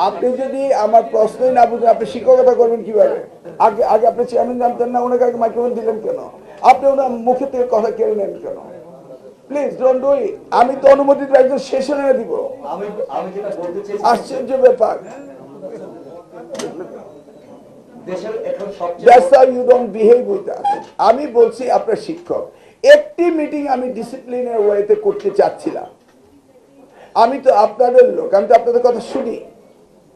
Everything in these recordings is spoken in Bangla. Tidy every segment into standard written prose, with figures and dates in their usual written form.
আপনি যদি আমার প্রশ্নই না বুঝেন আপনি শিক্ষকতা করবেন কিভাবে? আগে আগে আপনি চেয়ারম্যান জানতেন না, ওনাকে আগে মাইক্রোফোন দিলেন কেন? আপনি ওনার মুখে থেকে কথা কেড়ে নেন কেন? Please don't do it. আমি তো অনুমতি একজন সেশনে দিব। আমি যেটা বলতে চাইছি, আশ্চর্য ব্যাপার। দেশের এখন That's how you don't behave with us. আমি বলছি আপনার শিক্ষক, একটি মিটিং আমি ডিসিপ্লিনের ওয়েতে করতে চাচ্ছিলাম। আমি তো আপনাদের লোক, আমি তো আপনাদের কথা শুনি।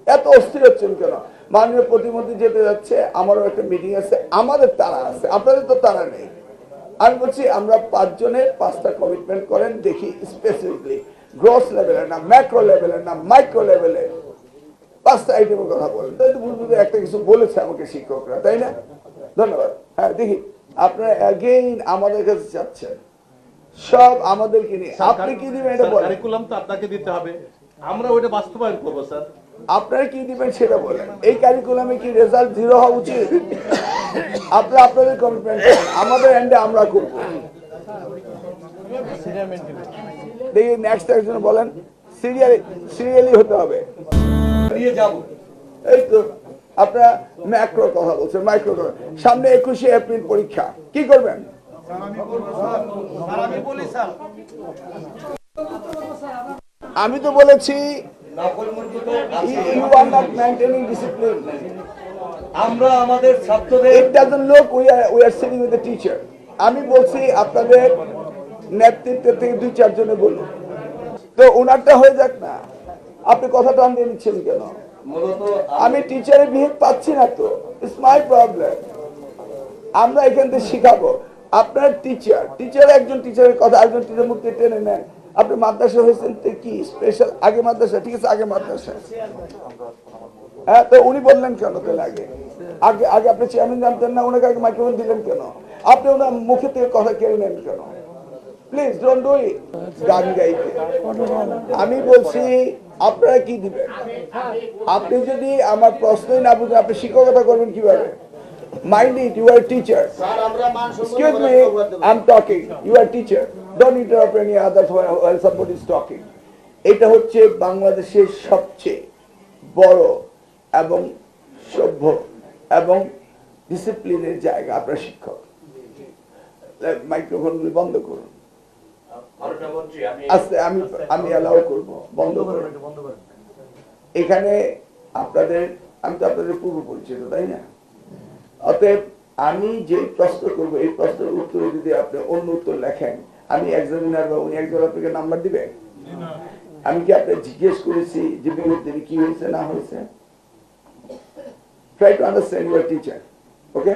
এত অস্থির হচ্ছেন কেন? মাননীয় প্রতিমন্ত্রী যেতে যাচ্ছে, আমারও একটা মিটিং আছে, আমাদের তারা আছে, আপনাদের তো তারা নেই। আমি বলছি আমরা 5 জনের 5টা কমিটমেন্ট করেন, দেখি স্পেসিফিকলি গ্রস লেভেলে না, ম্যাক্রো লেভেলে না, মাইক্রো লেভেলে 5টা আইটেমের কথা বলেন। তাই তো বুঝবো যে একটা কিছু বলেছে আমাকে শিক্ষকরা, তাই না? ধন্যবাদ। হ্যাঁ, দেখি আপনারা অ্যাগেইন আমাদের কাছে চাচ্ছেন সব আমাদেরকে নিয়ে। আপনি কি দিবেন এটা বলেন। কারিকুলাম তো আপনাকে দিতে হবে, আমরা ওইটা বাস্তবায়ন করবো স্যার। আপনারা কি দিবেন সেটা বলেন। এই কারিকুলামে কি রেজাল্ট 0 হওয়া উচিত? আপনারা আপনাদের কমিটমেন্ট করেন, আমাদের এন্ডে আমরা করব। দেখি নেক্সট একজন বলেন। সিরিয়ালি হতে হবে, নিয়ে যাব। এই তো আপনারা ম্যাক্রো কথা বলছেন, মাইক্রো কথা। সামনে 21শে এপ্রিল পরীক্ষা, কি করবেন? আমি তো বলেছি you are not maintaining discipline. আমরা আমাদের ছাত্রদের It doesn't look we are sitting with the teacher. আমি বলছি আপনাদের নেতৃত্ব থেকে 2-4 জনে বলুন, তো ওনারটা হয়ে যাক না। আপনি কথা টান দিয়ে নিচ্ছেন কেন? মূলত আমি টিচারের বিহেভ পাচ্ছি না তো, ইটস মাই প্রবলেম। আমরা এখান থেকে শিখাবো। আপনার টিচার একজন টিচারের কথা একজন টিচার মুখ থেকে টেনে নেন। আপনি মাদ্রাসা হয়েছেন তো কি স্পেশাল? আগে মাদ্রাসা, ঠিক আছে, আগে মাদ্রাসা। হ্যাঁ, তো উনি বললেন কেন তাহলে আগে আগে আগে আপনি চেয়ারম্যান জানতেন না, ওনাকে আগে মাইক্রোফোন দিলেন কেন? আপনি ওনার মুখে থেকে কথা কেড়ে নেন কেন? Please don't do it. গান গাইতে আমি বলছি আপনারা কি দিবেন? আপনি যদি আমার প্রশ্নই না বুঝেন আপনি শিক্ষকতা করবেন কিভাবে? Mind it, you are a teacher. Excuse me, I'm talking. You are a teacher. Don't interrupt any others while somebody is talking. এটা হচ্ছে বাংলাদেশের সবচেয়ে বড় এবং সভ্য এবং ডিসিপ্লিনের জায়গা। আপনার শিক্ষক, মাইক্রোফোনগুলি বন্ধ করুন। আস্তে আমি অ্যালাউ করব, বন্ধ করুন। এখানে আপনাদের, আমি তো আপনাদের পূর্ব পরিচিত, তাই না? অতএব আমি যে প্রশ্ন করবো এই প্রশ্নের উত্তরে যদি আপনি অন্য উত্তর লেখেন, আমি এক্সামিনার বা উনি একজন আপনাকে নাম্বার দিবে? আমি কি আপনাকে জিজ্ঞেস করেছি যে বিরুদ্ধে কি হয়েছে না হয়েছে? Try to understand your teacher, okay?